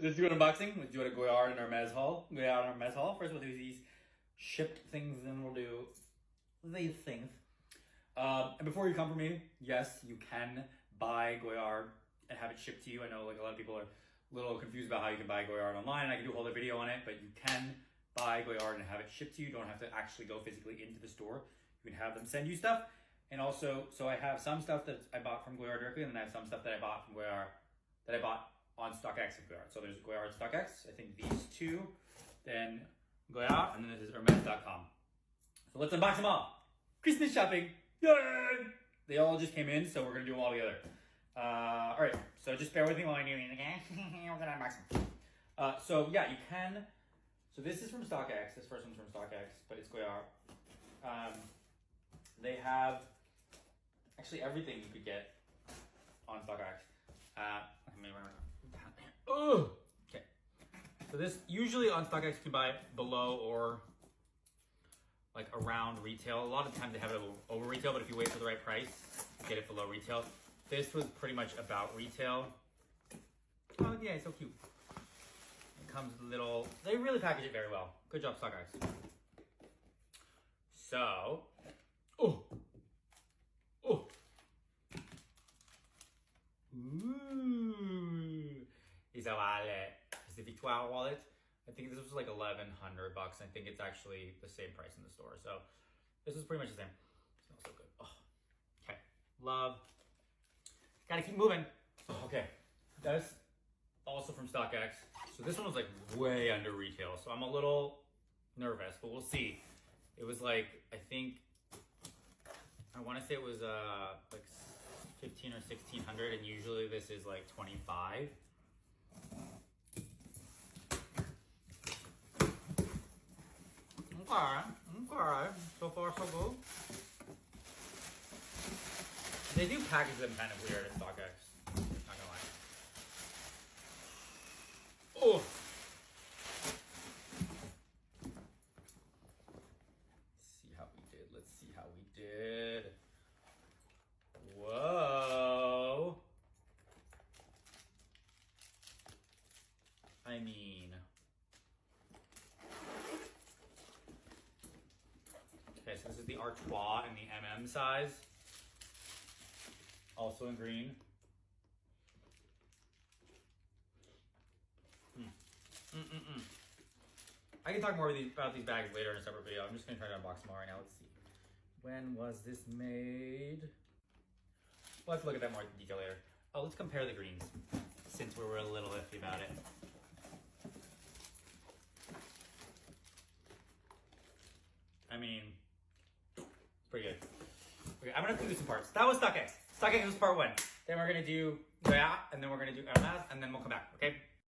Let's do an unboxing. Let's do it at Goyard and Hermes haul. Goyard and Hermes haul. First we'll do these shipped things, then we'll do these things. And before you come for me, yes, you can buy Goyard and have it shipped to you. I know like a lot of people are a little confused about how you can buy Goyard online, and I can do a whole other video on it, but you can buy Goyard and have it shipped to you. You don't have to actually go physically into the store. You can have them send you stuff. And also, so I have some stuff that I bought from Goyard directly, and then I have some stuff that I bought from Goyard that I bought on StockX of Goyard. So there's Goyard StockX, I think these two, then Goyard, and then this is Hermes.com. So let's unbox them all. Christmas shopping, yay! They all just came in, so we're gonna do them all together. All right, so just bear with me while I do it, okay? We're gonna unbox them. So yeah, you can, so this is from StockX, this first one's from StockX, but it's Goyard. They have actually everything you could get on StockX. Okay. So this, usually on StockX you can buy it below or like around retail. A lot of times they have it over retail, but if you wait for the right price, you get it below retail. This was pretty much about retail. Oh yeah, it's so cute. It comes with a little, they really package it very well. Good job, StockX. So, Ooh, it's a wallet. It's the Victoire wallet. I think this was like $1,100. I think it's actually the same price in the store. So this is pretty much the same. It smells so good. Oh, okay. Love. Gotta keep moving. Okay. That's also from StockX. So this one was like way under retail. So I'm a little nervous, but we'll see. It was like, I think, I want to say it was like 15 or 1600, and usually this is like 25. Okay, so far so good. They do package them kind of weird at StockX, not gonna lie. Oh! Let's see how we did. Whoa. I mean, okay, so this is the Artois in the MM size. Also in green. I can talk more about these bags later in a separate video. I'm just gonna try to unbox them all right now. Let's see. When was this made? We'll have to look at that more in detail later. Oh, let's compare the greens, since we were a little iffy about it. I mean, it's pretty good. Okay, I'm gonna do this in parts. That was StockX. StockX was part one. Then we're gonna do Goyard, and then we're gonna do Hermes, and then we'll come back, okay?